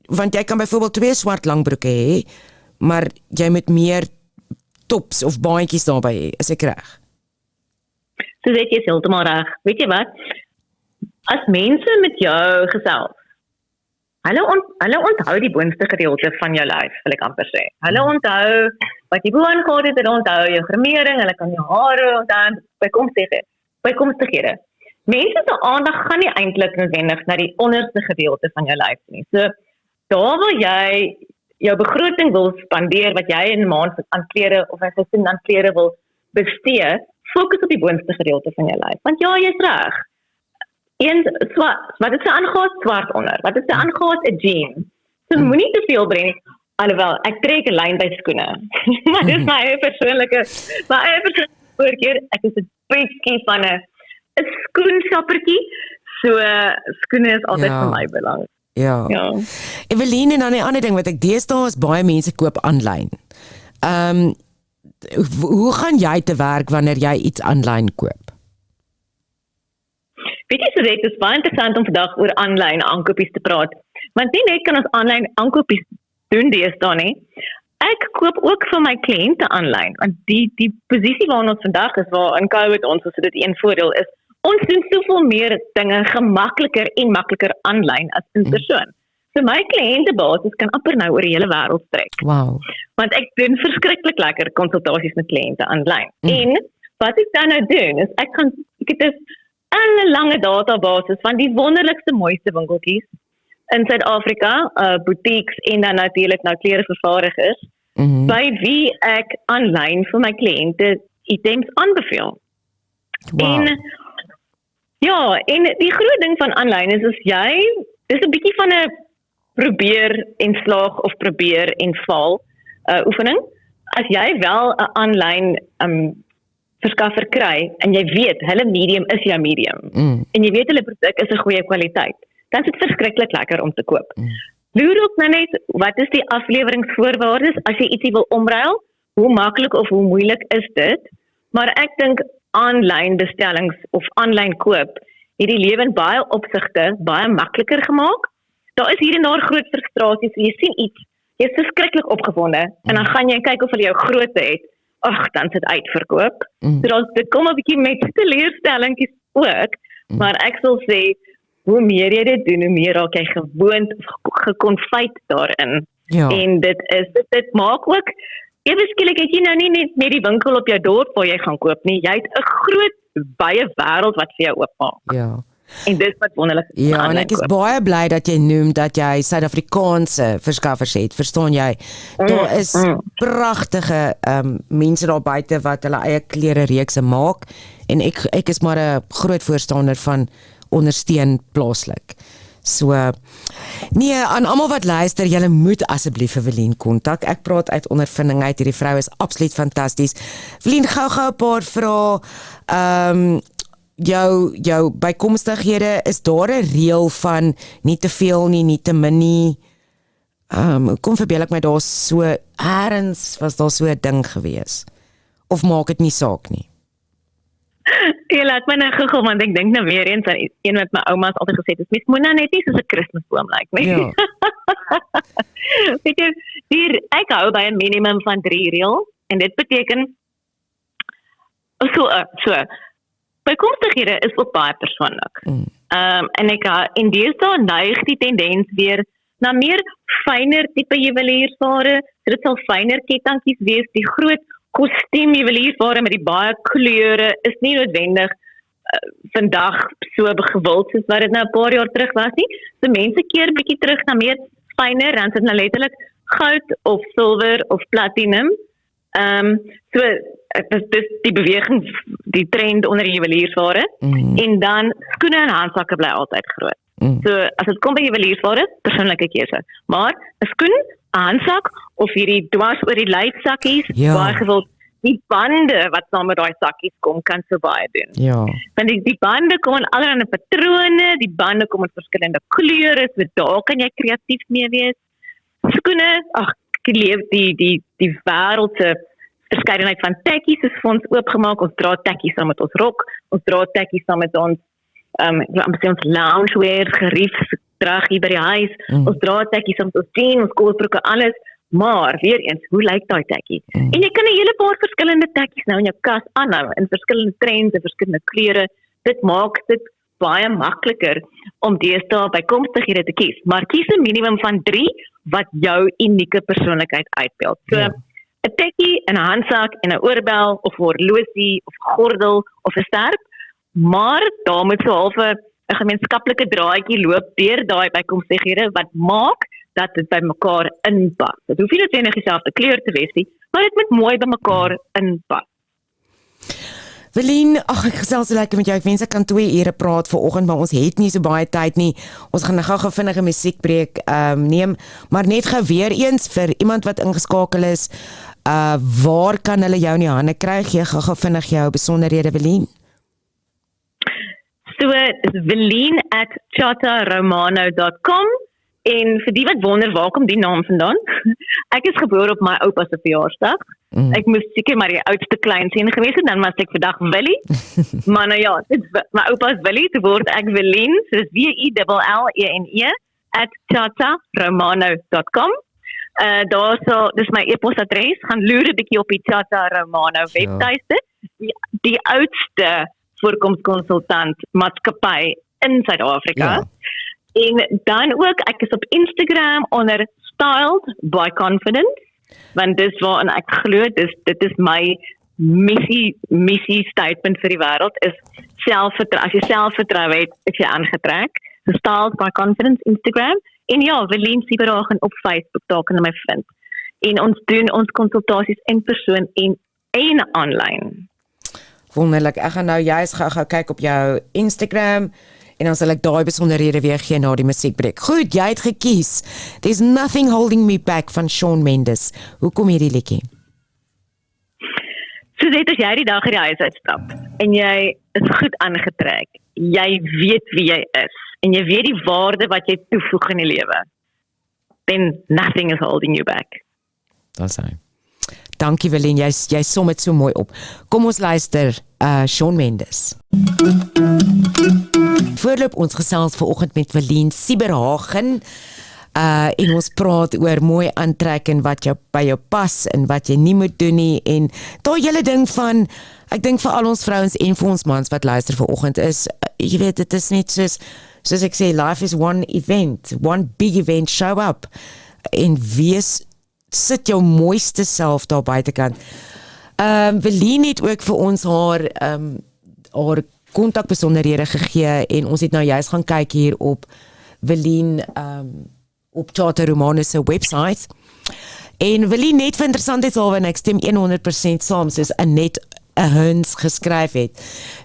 want jy kan byvoorbeeld 2 swart langbroeke hê, maar jy moet meer tops of baadjies daarbey hê, is ek reg? So dit is heeltemal reg. Weet jy wat? As mense met jou gesels, hulle onthou die boonste gedeelte van jou lyf, wil ek amper sê. Hulle onthou wat jy bo aangegaan het, hulle onthou jou gremering, hulle kan jou hare onthou, bykomstighede. Mense se aandag gaan nie eintlik noodwendig na die onderste gedeelte van jou lyf nie. So daar waar jy jou begroting wil spandeer, wat jy in 'n maand aan klere of 'n seisoen aan klere wil bestee, fokus op die boonste gedeelte van jou lyf. Want ja, jy's reg. Wat is 'n aangaat swart onder? Wat is 'n aangaat 'n jean? So moenie te veel bring nie. Alhoewel, ek trek 'n lyn by skoene. Maar dis my eie persoonlike voorkeur. Ek is 'n bietjie van 'n skoenshoppertjie. So skoene is altyd vir my belangrik. Ja. Evelien, en dan 'n ander ding wat ek deesdae is baie mense koop aanlyn. Hoe gaan jy te werk wanneer jy iets aanlyn koop? Weet jy, so dit is baie interessant om vandag oor aanlyn aankopies te praat. Want nie net kan ons aanlyn aankopies doen deesdae nie. Ek koop ook vir my kliënte aanlyn. Want die posisie waarin ons vandag is, waar in COVID ons, so dit een voordeel is, ons doen soveel meer dinge gemakliker en makliker aanlyn as in persoon. So my kliëntebasis kan amper nou oor die hele wêreld strek. Wow. Want ek doen verskriklik lekker konsultasies met kliënte aanlyn. En wat ek dan nou doen is ek het 'n lange database van die wonderlikste mooiste winkeltjies in Suid-Afrika, boutiques en dan natuurlik nou klerevervaardigers, by wie ek aanlyn vir my kliënte items aanbeveel. Wow. En die groot ding van aanlyn is dis 'n bietjie van 'n probeer en slaag of probeer en val oefening. As jy wel 'n aanlyn verskaffer kry en jy weet hulle medium is jou medium en jy weet hulle produk is 'n goeie kwaliteit, dan is dit verskriklik lekker om te koop. Loer ook nou net wat is die afleweringsvoorwaardes as jy ietsie wil omruil, hoe maklik of hoe moeilik is dit? Maar ek dink aanlyn bestellings of aanlyn koop het die lewe in baie opsigte baie makliker gemaak. Daar is hier en daar groot frustrasies, jy sien iets, jy is verskriklik opgewonde en dan gaan jy kyk of hulle jou grootte het. Ag, dan sit uitverkoop. So dit kom 'n bietjie met teleurstellingkies ook, maar ek sal sê hoe meer jy dit doen, hoe meer raak jy gewoond of gekonfyt daarin. Ja. En dit maak ook ewe skielik het jy nou nie net die winkel op jou dorp waar jy gaan koop nie, jy het 'n groot baie wêreld wat vir jou oopmaak. Ja. En dis wat wonderlik is. Ja, en ek is baie bly dat jy noem dat jy Suid-Afrikaanse verskaffers het. Verstaan jy? Daar is pragtige mense daar buite wat hulle eie klere reekse maak en ek is maar 'n groot voorstander van ondersteun plaaslik. So nee, aan almal wat luister, julle moet asseblief vir Welien kontak. Ek praat uit ondervinding uit, hierdie vrou is absoluut fantasties. Welien, gou 'n paar vrae. Jou bykomstighede, is daar 'n reël van nie te veel nie te min nie? Kom verbeel ek my daar so ergens was daar so 'n ding gewees? Of maak dit nie saak nie? Jy laat my nou gegil, want ek dink nou weer eens aan een wat my ouma's altyd gesê het, mens moet nou net nie soos 'n Kersboom lyk nie. Ja. Weet jy, ek hou by 'n minimum van 3 reël, en dit beteken so bykomstighede is ook baie persoonlik. En en deesdae neig die tendens weer na meer fyner tipe juweliersware. Dit sal fyner kettingkies wees, die groot kostuum juweliersware met die baie kleure is nie noodwendig vandag so gewild soos wat dit nou 'n paar jaar terug was nie. So mense keer bietjie terug na meer fyner, dan is dit nou letterlik goud of silwer of platinum. So dis die beweging, die trend onder die juweliersware. En dan skoene en handsakke bly altyd groot. So as dit kom by juweliersware, persoonlike keuse. Maar 'n skoen, 'n handsak of hierdie dwars oor die lydsakkies, baie gewild. Die bande wat saam met daai sakkies kom, kan so baie doen. Ja. Want die bande kom in allerlei patrone, die bande kom in verskillende kleure, so daar kan jy kreatief mee wees. Skoene, ek leef die wêreld se verskeidenheid van tekkies is vir ons oopgemaak. Ons dra tekkies saam met ons rok, ons dra tekkies saam met ons ons loungewear, geriefsdrag hier by die huis, ons dra tekkies saam met ons jeans, ons koolbroeke, alles, maar weer eens, hoe lyk daai tekkie? En jy kan 'n hele paar verskillende tekkies nou in jou kas aanhou, in verskillende trends en verskillende kleure. Dit maak dit baie makliker om deesdae bykomstighede te kies, maar kies 'n minimum van 3 wat jou unieke persoonlikheid uitbeeld. So 'n tekkie, 'n handsak en 'n oorbel of 'n horlosie of gordel of 'n sterp, maar daar moet so half 'n gemeenskaplike draadjie loop deur daai bykomstighede wat maak dat dit by mekaar inpas. Dit hoef nie noodwendig dieselfde kleur te wees nie, maar dit moet mooi by mekaar inpas. Welien, ek gesels so lekker met jou. Ek wens ek kan 2 ure praat vanoggend, maar ons het nie so baie tyd nie. Ons gaan gou vinnige musiekbreek neem, maar net gou weer eens vir iemand wat ingeskakel is, waar kan hulle jou in die hande kry? Gee gou vinnig jou besonderhede, Welien. So, Welien@chataromano.com. En vir die wat wonder, waar kom die naam vandaan? Ek is gebore op my oupa se verjaarsdag. Ek moes seker maar die oudste kleinseun gewees het, dan was ek vandag Willie. Maar nou ja, my oupa is Willie, toe word ek Welien, so dis WILLENE @chataromano.com. Dis my e-posadres, gaan loer 'n bietjie op die Chata Romano webtuiste. Die oudste voorkomskonsultant maatskappy in Suid-Afrika. Ja. En dan ook, ek is op Instagram onder Styled by Confidence, want dis waarin ek glo, dit is my missie statement vir die wêreld, is selfvertroue. As jy selfvertroue het, is jy aangetrek. So Styled by Confidence Instagram, en ja, Welien Sieberhagen op Facebook, daar kan jy my vind. En ons doen ons konsultasies in persoon en aanlyn. Wonderlik, ek gaan nou juist gou kyk op jou Instagram, en dan sal ek daai besonderhede weer gee na die musiekbreek. Goed, jy het gekies. There's Nothing Holding Me Back van Shawn Mendes. Hoe kom hierdie liedjie? So dit as jy die dag uit die huis uitstap en jy is goed aangetrek, jy weet wie jy is en jy weet die waarde wat jy toevoeg in die lewe, then nothing is holding you back. Dis hy. Dankie Welien, jy som dit so mooi op. Kom ons luister, Shawn Mendes. Voorloop ons gesels vanoggend met Welien Sieberhagen, en ons praat oor mooi aantrek en wat jou by jou pas en wat jy nie moet doen nie, en daai hele ding van, ek dink vir al ons vrouens en vir ons mans wat luister vanoggend is, jy weet, dit is net soos ek sê, life is one event, one big event, show up, en sit jou mooiste self daar buitekant. Welien het ook vir ons haar kontakbesonderhede gegee en ons het nou juist gaan kyk hier op Welien op Charter Romanus se website. En Welien net vir interessantheidshalwe en ek stem 100% saam, soos Annette Huns geskryf het.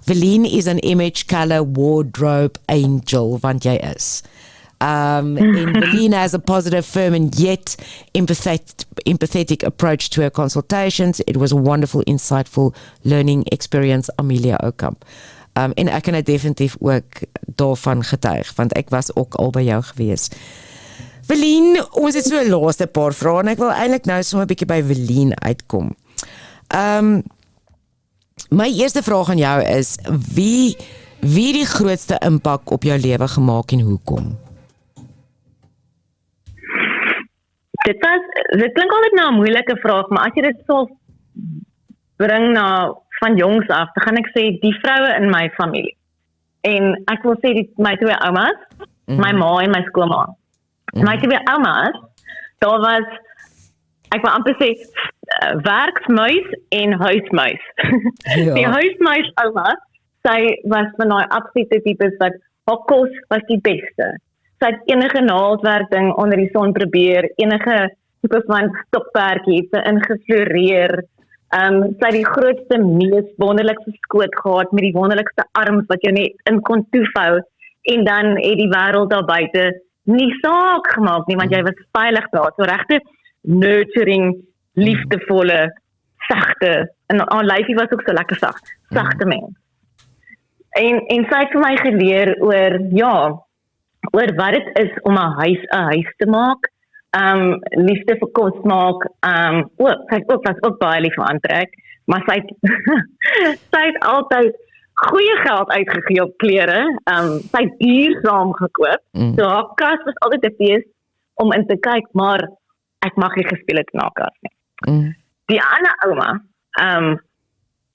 Welien is an image color wardrobe angel, want jy is. And Welien has a positive, firm and yet empathetic approach to her consultations. It was a wonderful, insightful learning experience, Amelia Oukamp. En ek kan definitief ook daarvan getuig, want ek was ook al by jou gewees. Welien, ons het so 'n laaste paar vrae en ek wil eintlik nou so 'n bietjie by Welien uitkom. My eerste vraag aan jou is, wie die grootste impak op jou lewe gemaak en hoekom? Dit klink altyd na 'n moeilike vraag, maar as jy dit sou bring na van jongs af, dan gaan ek sê die vroue in my familie. En ek wil sê my twee oumas, my ma en my skoolma. My twee oumas, daar was, ek wil amper sê, werksmuis en huismuis. Ja. Die huismuis ouma, sy was van daai absolute tipes wat haar kos was die beste. Sy het enige naaldwerk ding onder die son probeer, enige tipe van stokperdjie het sy ingefloreer. Sy het die grootste, mees wonderlikste skoot gehad met die wonderlikste arms wat jy net in kon toevou en dan het die wêreld daar buite nie saak gemaak nie, want jy was veilig daar. So regte nurturing, liefdevolle, sagte, en haar lyfie was ook so lekker sagte mens. En sy het vir my geleer oor wat dit is om 'n huis te maak, liefde vir kos maak, sy was ook baie lief vir aantrek, maar sy het altyd goeie geld uitgegee op klere, sy het duursaam gekoop, so haar kas was altyd 'n fees om in te kyk, maar ek mag nie gespeel het in haar kas nie. Die ander ouma,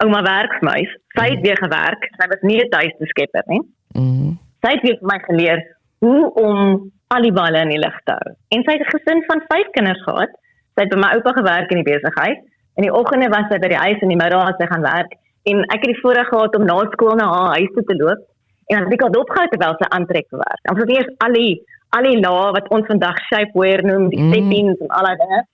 ouma werksmuis, sy het weer gewerk, sy was nie 'n tuiste skepper nie, sy het weer vir my geleer hoe om al die balle in die lug te hou. En sy het 'n gesin van 5 kinders gehad. Sy het by my oupa gewerk in die besigheid. In die oggende was sy by die huis en in die middag het sy gaan werk. En ek het die voorreg gehad om na skool na haar huis toe te loop. En dan het ek al dopgehou terwyl sy aantrek bewerk. En vir eers al die lae wat ons vandag shapewear noem, die step-ins en al daai dinge.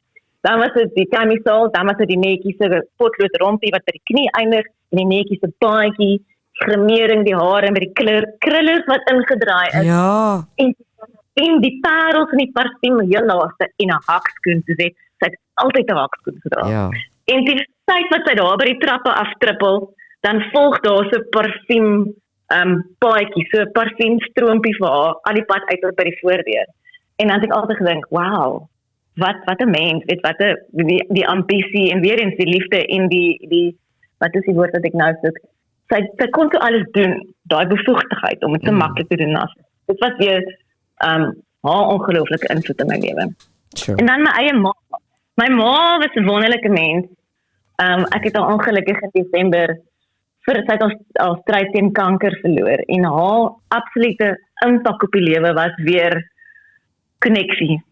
Dan was dit die camisole, dan was dit die netjies se potlood rompie wat by die knie eindig en die netjies se baadjie, gremering, die hare met die krullers wat ingedraai is. Ja. En die parels en die parfum heel laaste en 'n hakskoen te sê. Sy het altyd 'n hakskoen gedra. Ja. En die tyd wat sy daar by die trappe aftrippel, dan volg daar so 'n parfum paadjie, so 'n parfumstroompie vir haar al die pad uit tot by die voordeur. En dan het ek altyd gedink, wow, wat 'n mens, weet wat 'n die ambisie en weer eens die liefde en die wat is die woord wat ek nou soek? Sy kon so alles doen, daai bevoegdheid om dit so maklik te doen as. Dit was weer haar ongelooflike invloed in my lewe. Sure. En dan my eie ma. My ma was 'n wonderlike mens. Ek het haar ongelukkig in Desember sy het al stryd teen kanker verloor en haar absolute impak op die lewe was weer koneksie.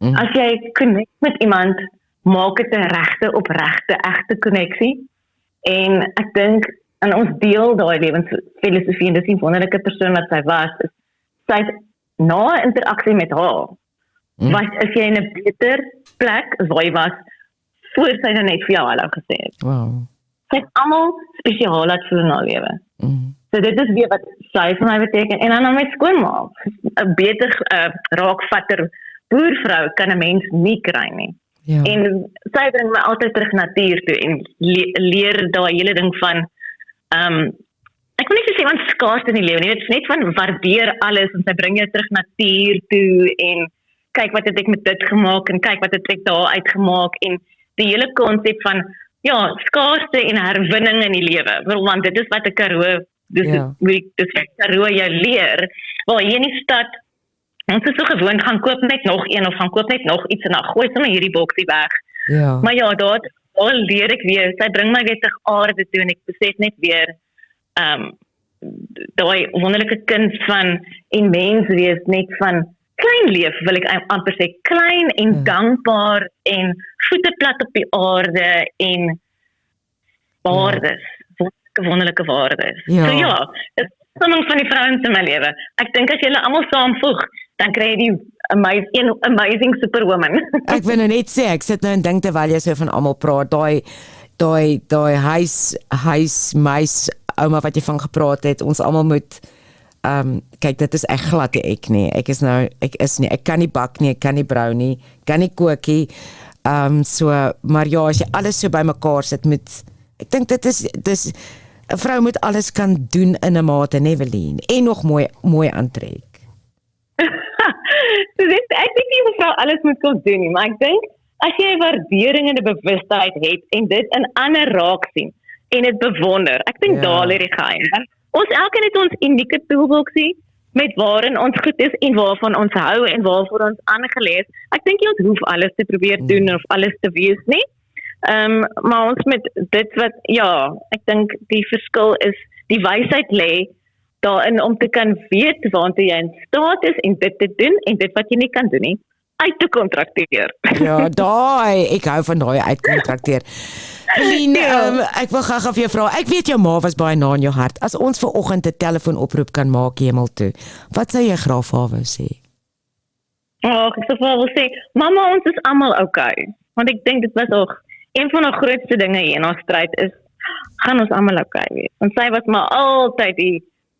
As jy connect met iemand, maak dit 'n regte, opregte, egte koneksie. En ek dink en ons deel daai lewensfilosofie en dis die wonderlike persoon wat sy was. Sy het na interaksie met haar, is jy in 'n beter plek as waar jy was, voor sy nou net vir jou hallo gesê het. Wow. Sy het almal spesiaal laat voel in haar lewe. So dit is weer wat sy vir my beteken. En dan my skoonma, 'n beter raakvatter boervrou kan 'n mens nie kry nie. Ja. En sy bring my altyd terug natuur toe en leer daai hele ding van ek wil nie sê van skaars in die lewe nie, dit is net van waardeer alles en sy bring jou terug natuur toe en kyk wat het ek met dit gemaak en kyk wat het ek daar uitgemaak en die hele konsep van skaarste en herwinning in die lewe, want dit is wat 'n Karoo, dis wat Karoo jou leer, waar hier in die stad ons is so gewoond, gaan koop net nog een of gaan koop net nog iets en dan gooi sommer hierdie boksie weg. Ja. Maar daar leer ek weer, sy bring my weer terug aarde toe en ek besef net weer daai wonderlike kind van en mens wees net van klein leef, wil ek amper sê, klein en dankbaar en voete plat op die aarde en waardes, wonderlike waardes. Ja. So ja, dit is sommige van die vrouens in my lewe. Ek dink as jy hulle almal saamvoeg, dan kry jy die amazing superwoman. Ek wil nou net sê, ek sit nou en dink terwyl jy so van almal praat, daai huismeis ouma wat jy van gepraat het, ons almal moet kyk, dit is ek glad nie ek nie. Ek kan nie bak nie, ek kan nie brou nie, kan nie kook nie. Maar ja, as jy alles so bymekaar sit met ek dink dit is 'n vrou moet alles kan doen in 'n mate, Evelien, en nog mooi aantrek. So ek dink nie mevrou alles moet kon doen nie, maar ek dink as jy 'n waardering en 'n bewustheid het en dit in ander raak sien en dit bewonder, ek dink daar lê die geheim. Ons elkeen het ons unieke toolboxie met waarin ons goed is en waarvan ons hou en waarvoor ons aangelees. Ek dink jy ons hoef alles te probeer doen of alles te wees nie. Maar ons met dit wat ek dink die verskil is die wysheid lê daarin om te kan weet waartoe jy in staat is en dit te doen en dit wat jy nie kan doen nie uit te kontrakteer. Ja, ek hou van daai uitkontrakteer. Evelien, ek wil graag af jou vra. Ek weet jou ma was baie na in jou hart. As ons ver oggend 'n telefoonoproep kan maak hemel toe, wat sou jy graag vir haar wou sê? Ek sou wil sê, mamma, ons is almal okay. Want ek dink dit was ook een van die grootste dinge hier in ons stryd is, gaan ons almal okay wees. Want sy was maar altyd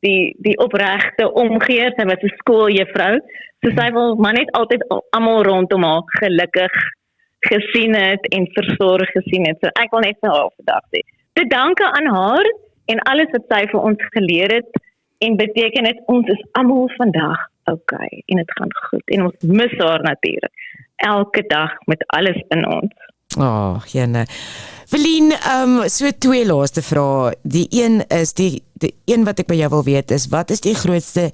die opregte omgee, sy was 'n skooljuffrou, so sy wil maar net altyd almal rondom haar gelukkig gesien het en versorg gesien het. So ek wil net vir haar vandag sê, te danke aan haar en alles wat sy vir ons geleer het en beteken dit ons is almal vandag okay en dit gaan goed en ons mis haar natuurlik elke dag met alles in ons. Jene. Evelien, so 2 laaste vrae. Die een is die een wat ek by jou wil weet is, wat is die grootste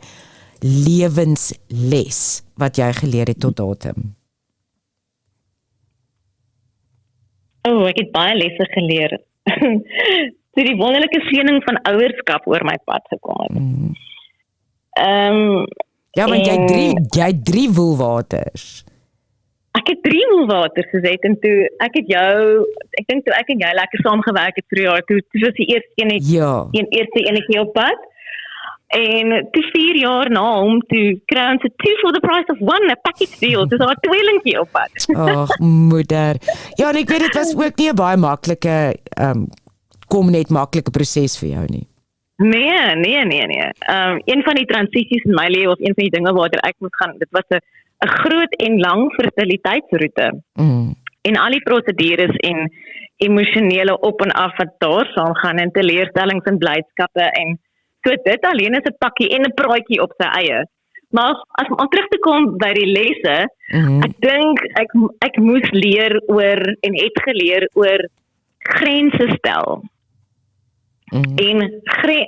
lewensles wat jy geleer het tot datum? Ek het baie lesse geleer. So die wonderlike seëning van ouerskap oor my pad gekom het. Ja, want jy het 3 woelwaters. Ek het 3 woelwaters gesit en toe ek dink toe ek en jy lekker saamgewerk het vir 'n jaar, toe was die eerste enetjie op pad. En toe 4 jaar na hom toe kry ons 2 for the price of 1, 'n package deal. Dis haar tweelingkie op pad. Moeder. Ja, en ek weet dit was ook nie 'n baie maklike maklike proses vir jou nie. Nee. Een van die transisies in my lewe of een van die dinge waartoe ek moes gaan, dit was 'n groot en lang fertiliteitsroete. En al die prosedures en emosionele op en af wat daar saam gaan en teleurstellings en blydskappe en so dit alleen is 'n pakkie en 'n praatjie op sy eie. Maar as om terug te kom by die lesse, ek dink ek moes leer oor en het geleer oor grense stel.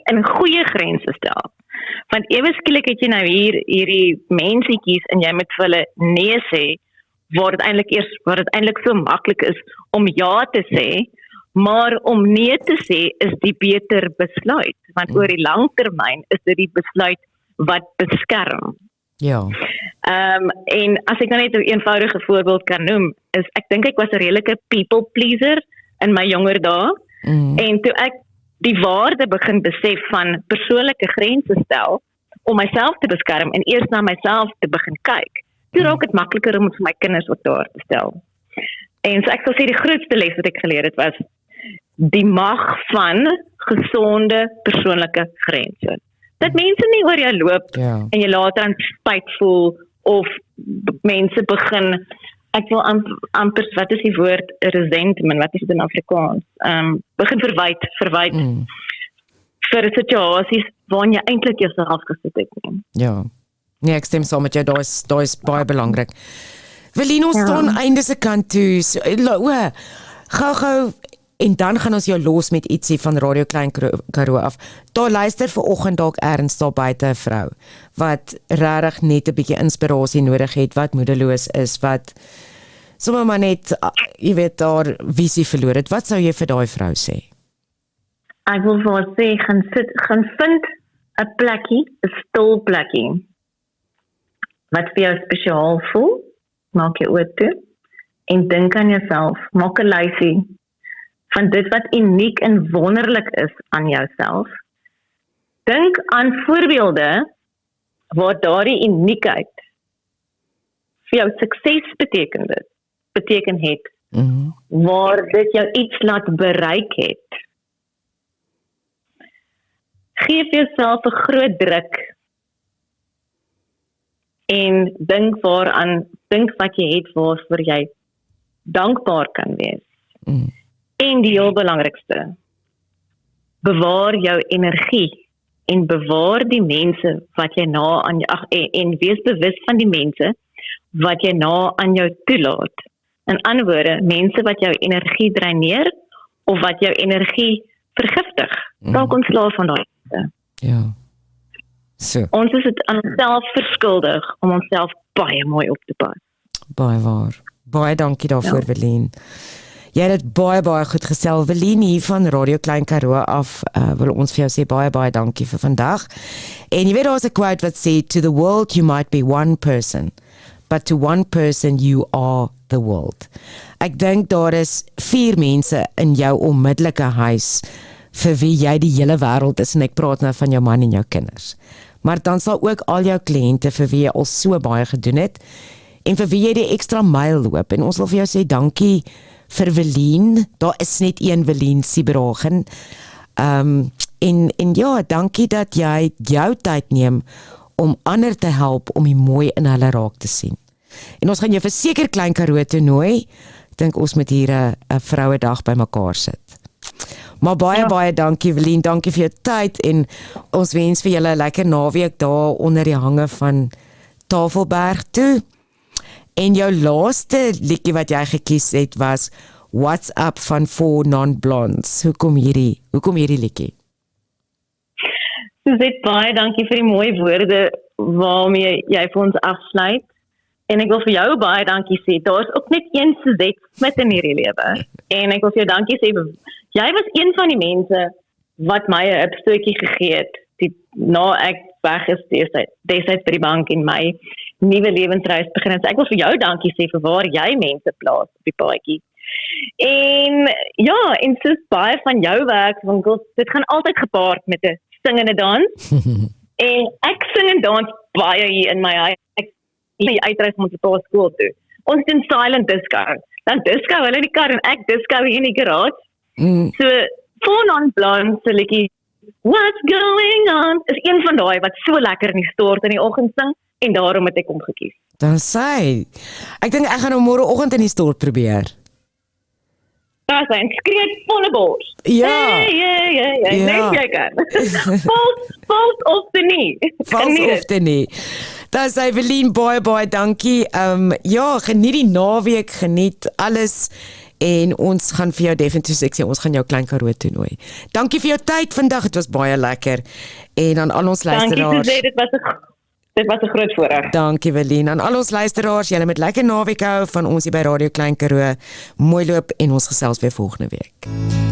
En goeie grense stel. Want ewe skielik het jy nou hierdie mensietjies en jy moet vir hulle nee sê, waar dit eintlik so maklik is om ja te sê, maar om nee te sê is die beter besluit, want oor die lang termyn is dit die besluit wat beskerm. Ja. En as ek nou net 'n eenvoudige voorbeeld kan noem, is ek dink ek was 'n redelike people pleaser in my jonger dae, en toe ek die waarde begin besef van persoonlike grense stel, om myself te beskerm en eers na myself te begin kyk, toe raak dit makliker om vir my kinders ook daar te stel. En so ek sal sê die grootste les wat ek geleer het was die mag van gesonde persoonlike grense. Dat mense nie oor jou loop en jy later aan spyt voel of mense begin, ek wil amper, wat is die woord, resentment, wat is dit in Afrikaans? Begin verwyd vir situasies waarin jy eintlik jouself gesit het nie. Ja. Nee, ek stem saam met jou, daar is baie belangrik. Evelien, ons staan einde se kant toe. So, gou, en dan gaan ons jou los met ietsie van Radio Klein Karoo af. Daar luister vanoggend dalk erns daar buite 'n vrou wat regtig net 'n bietjie inspirasie nodig het, wat moedeloos is, wat sommer maar net, jy weet, daar visie verloor het. Wat sou jy vir daai vrou sê? Ek wil vir haar sê, gaan vind 'n plekkie, 'n stil plekkie, wat vir jou spesiaal voel, maak jou oop toe, en dink aan jouself, maak 'n lysie van dit wat uniek en wonderlik is aan jouself. Dink aan voorbeelde waar daardie uniekheid vir jou sukses beteken het, waar dit jou iets laat bereik het. Geef jouself 'n groot druk en dink wat jy het waarvoor jy dankbaar kan wees. En die heel belangrikste, bewaar jou energie en bewaar die mense wat jy en wees bewus van die mense wat jy aan jou toelaat. In ander woorde, mense wat jou energie dreineer of wat jou energie vergiftig. Raak ontslaaf van daai mense. Ja. So. Ons is dit aan onsself verskuldig om onsself baie mooi op te pas. Baie waar. Baie dankie daarvoor, Welien. Jy het dit baie goed gestel. Welien hier van Radio Klein Karoo af wil ons vir jou sê baie dankie vir vandag. En jy weet daar's 'n quote wat sê, to the world you might be one person, but to one person you are the world. Ek dink daar is 4 mense in jou onmiddellike huis vir wie jy die hele wêreld is, en ek praat nou van jou man en jou kinders. Maar dan sal ook al jou kliënte vir wie jy al so baie gedoen het en vir wie jy die ekstra myl loop. En ons wil vir jou sê dankie vir Welien. Daar is net een Welien Siebragen. En ja, dankie dat jy jou tyd neem om ander te help om die mooi in hulle raak te sien. En ons gaan jou verseker Klein Karoo toe nooi. Ek dink ons moet hier 'n vrouedag bymekaar sit. Maar baie dankie Welien, dankie vir jou tyd en ons wens vir julle 'n lekker naweek daar onder die hange van Tafelberg toe. En jou laaste liedjie wat jy gekies het was What's Up van 4 Non-Blondes. Hoekom hierdie liedjie? Suzette, baie dankie vir die mooi woorde waarmee jy vir ons afsluit. En ek wil vir jou baie dankie sê. Daar is ook net een Suzette Smit in hierdie lewe. En ek wil vir jou dankie sê. Jy was een van die mense wat my 'n hupstootjie gegee het. Na ek weg is destyds by die bank en my nuwe lewensreis begin. So ek wil vir jou dankie sê vir waar jy mense plaas op die paadjie. En ja, en soos baie van jou werkswinkels, dit gaan altyd gepaard met 'n singende dans. En ek sing en dans baie hier in my huis. Ek uitreis om ons pa skool toe. Ons doen silent disco. Dan disco hulle in die kar en ek disco hier in die garage. So, 4 Non-Blondes se liedjie What's Going On is een van daai wat so lekker in die stort in die oggend sing en daarom het ek hom gekies. Dan sê ek dink ek gaan hom môreoggend in die stort probeer. Daar sien skree volle bors. Ja. Net jy kan. Vals of the knee. Vals of the knee. Dan sê Welien baie dankie. Ja, geniet die naweek, geniet alles. En ons gaan vir jou definitief sê, ons gaan jou Klein Karoo toe nooi. Dankie vir jou tyd vandag, het was baie lekker. En aan al ons luisteraars. Dankie Suzette, dit was 'n groot voorreg. Dankie Welien. Aan al ons luisteraars, julle met lekker naweek hou van ons hier by Radio Klein Karoo. Mooi loop en ons gesels weer volgende week.